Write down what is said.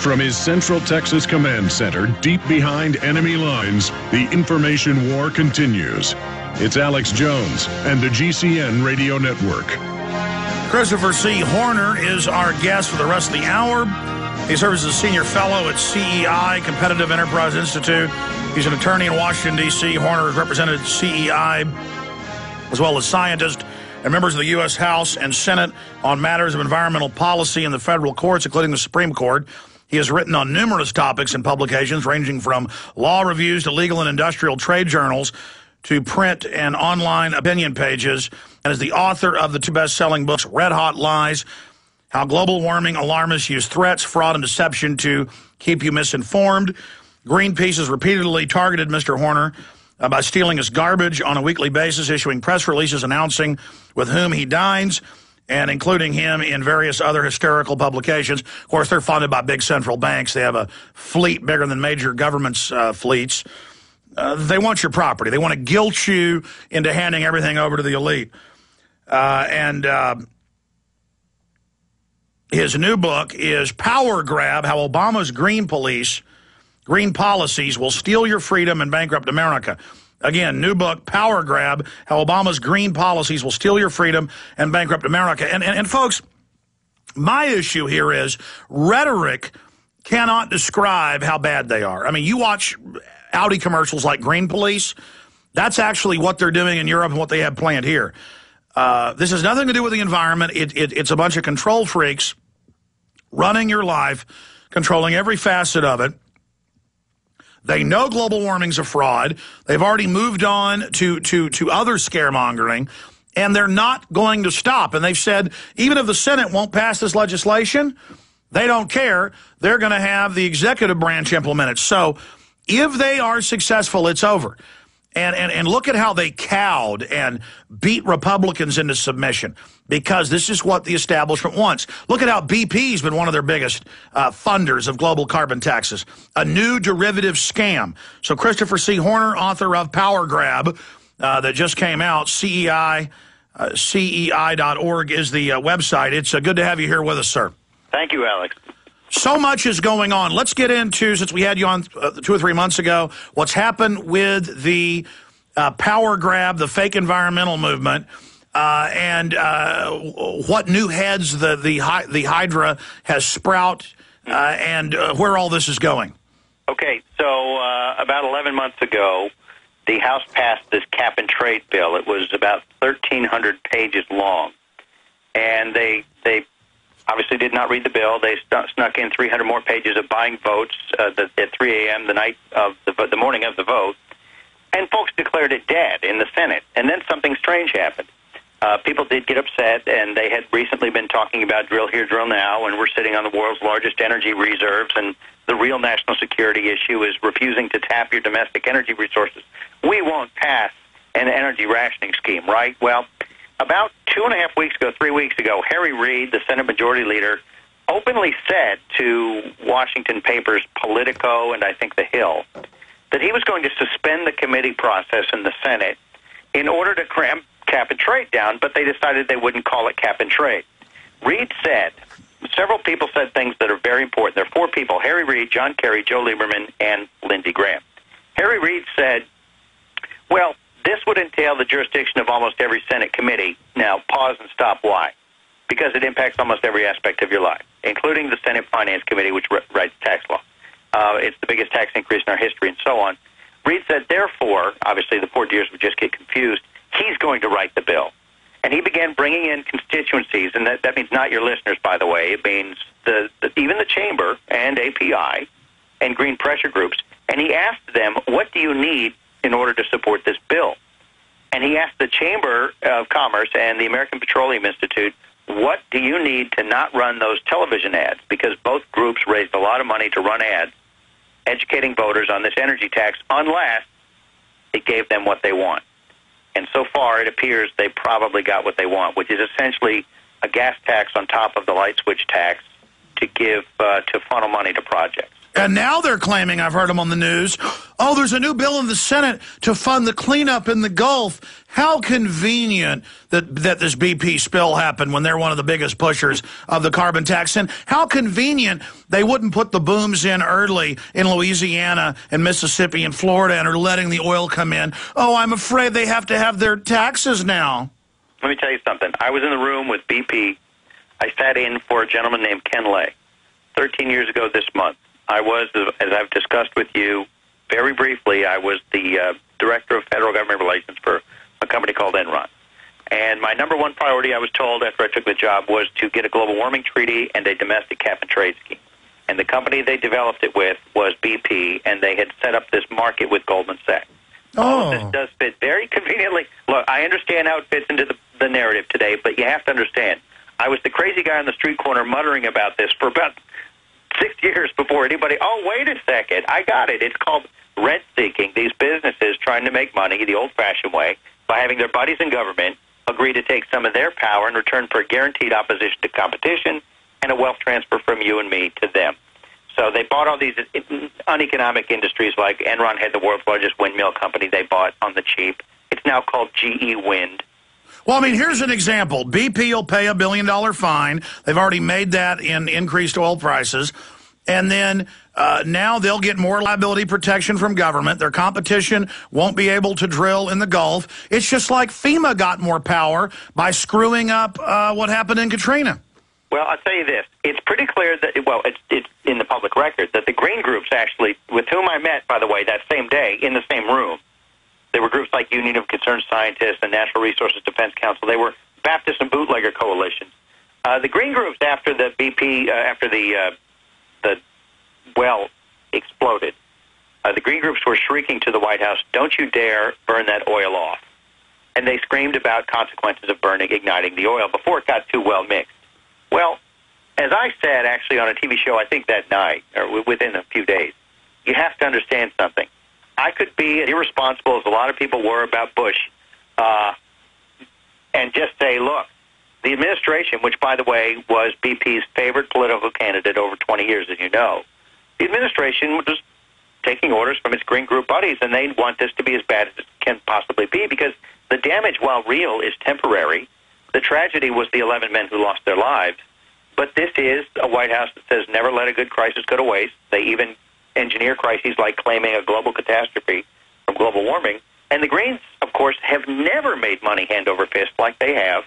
From his Central Texas Command Center, deep behind enemy lines, the information war continues. It's Alex Jones and the GCN Radio Network. Christopher C. Horner is our guest for the rest of the hour. He serves as a senior fellow at CEI, Competitive Enterprise Institute. He's an attorney in Washington, D.C. Horner has represented CEI as well as scientists and members of the U.S. House and Senate on matters of environmental policy in the federal courts, including the Supreme Court. He has written on numerous topics and publications, ranging from law reviews to legal and industrial trade journals to print and online opinion pages, and is the author of the two best-selling books, Red Hot Lies, How Global Warming Alarmists Use Threats, Fraud, and Deception to Keep You Misinformed. Greenpeace has repeatedly targeted Mr. Horner by stealing his garbage on a weekly basis, issuing press releases announcing with whom he dines, and including him in various other hysterical publications. Of course, they're funded by big central banks. They have a fleet bigger than major governments' fleets. They want your property. They want to guilt you into handing everything over to the elite. His new book is Power Grab, How Obama's Green Policies Will Steal Your Freedom and Bankrupt America. Again, new book, Power Grab, How Obama's Green Policies Will Steal Your Freedom and Bankrupt America. And folks, my issue here is rhetoric cannot describe how bad they are. I mean, you watch Audi commercials like Green Police. That's actually what they're doing in Europe and what they have planned here. This has nothing to do with the environment. It's a bunch of control freaks running your life, controlling every facet of it. They know global warming's a fraud. They've already moved on to other scaremongering, and they're not going to stop. And they've said, even if the Senate won't pass this legislation, they don't care. They're going to have the executive branch implement it. So if they are successful, it's over. And look at how they cowed and beat Republicans into submission, because this is what the establishment wants. Look at how BP's been one of their biggest funders of global carbon taxes, a new derivative scam. So Christopher C. Horner, author of Power Grab, that just came out, CEI.org is the website. It's good to have you here with us, sir. Thank you, Alex. So much is going on. Let's get into, since we had you on 2 or 3 months ago, what's happened with the power grab, the fake environmental movement, and what new heads the Hydra has sprout, and where all this is going. Okay, so about 11 months ago, the House passed this cap-and-trade bill. It was about 1,300 pages long, and they obviously did not read the bill. They snuck in 300 more pages of buying votes at 3 a.m. the night of the morning of the vote, and folks declared it dead in the Senate. And then something strange happened. People did get upset, and they had recently been talking about drill here, drill now, and we're sitting on the world's largest energy reserves, and the real national security issue is refusing to tap your domestic energy resources. We won't pass an energy rationing scheme, right? Well, about 2.5 weeks ago, 3 weeks ago, Harry Reid, the Senate Majority Leader, openly said to Washington papers Politico and I think The Hill that he was going to suspend the committee process in the Senate in order to cram cap and trade down, but they decided they wouldn't call it cap and trade. Reid said, several people said things that are very important. There are 4 people, Harry Reid, John Kerry, Joe Lieberman, and Lindsey Graham. Harry Reid said, well, this would entail the jurisdiction of almost every Senate committee. Now, pause and stop. Why? Because it impacts almost every aspect of your life, including the Senate Finance Committee, which writes tax law. It's the biggest tax increase in our history, and so on. Reid said, therefore, obviously the poor dears would just get confused, he's going to write the bill. And he began bringing in constituencies, and that means not your listeners, by the way. It means even the Chamber and API and green pressure groups. And he asked them, what do you need in order to support this bill? And he asked the Chamber of Commerce and the American Petroleum Institute, what do you need to not run those television ads? Because both groups raised a lot of money to run ads educating voters on this energy tax unless it gave them what they want. And so far, it appears they probably got what they want, which is essentially a gas tax on top of the light switch tax to give to funnel money to projects. And now they're claiming, I've heard them on the news, oh, there's a new bill in the Senate to fund the cleanup in the Gulf. How convenient that this BP spill happened when they're one of the biggest pushers of the carbon tax. And how convenient they wouldn't put the booms in early in Louisiana and Mississippi and Florida and are letting the oil come in. Oh, I'm afraid they have to have their taxes now. Let me tell you something. I was in the room with BP. I sat in for a gentleman named Ken Lay 13 years ago this month. I was, as I've discussed with you very briefly, I was the Director of Federal Government Relations for a company called Enron. And my number one priority, I was told after I took the job, was to get a global warming treaty and a domestic cap-and-trade scheme. And the company they developed it with was BP, and they had set up this market with Goldman Sachs. All of this does fit very conveniently. Look, I understand how it fits into the narrative today, but you have to understand, I was the crazy guy on the street corner muttering about this for about 6 years before anybody, oh, wait a second, I got it. It's called rent-seeking. These businesses trying to make money the old-fashioned way by having their buddies in government agree to take some of their power in return for guaranteed opposition to competition and a wealth transfer from you and me to them. So they bought all these uneconomic industries, like Enron had the world's largest windmill company they bought on the cheap. It's now called GE Wind. Well, I mean, here's an example. BP will pay $1 billion fine. They've already made that in increased oil prices. And then now they'll get more liability protection from government. Their competition won't be able to drill in the Gulf. It's just like FEMA got more power by screwing up what happened in Katrina. Well, I'll tell you this. It's pretty clear that, well, it's in the public record that the green groups actually, with whom I met, by the way, that same day in the same room, there were groups like Union of Concerned Scientists and Natural Resources Defense Council. They were Baptist and bootlegger coalitions. The green groups, after the BP, after the well exploded, the green groups were shrieking to the White House, "Don't you dare burn that oil off!" And they screamed about consequences of igniting the oil before it got too well mixed. Well, as I said, actually, on a TV show, I think that night or within a few days, you have to understand something. I could be as irresponsible as a lot of people were about Bush and just say, look, the administration, which, by the way, was BP's favorite political candidate over 20 years, as you know, the administration was taking orders from its green group buddies, and they want this to be as bad as it can possibly be because the damage, while real, is temporary. The tragedy was the 11 men who lost their lives. But this is a White House that says never let a good crisis go to waste. They even engineer crises like claiming a global catastrophe from global warming. And the Greens, of course, have never made money hand over fist like they have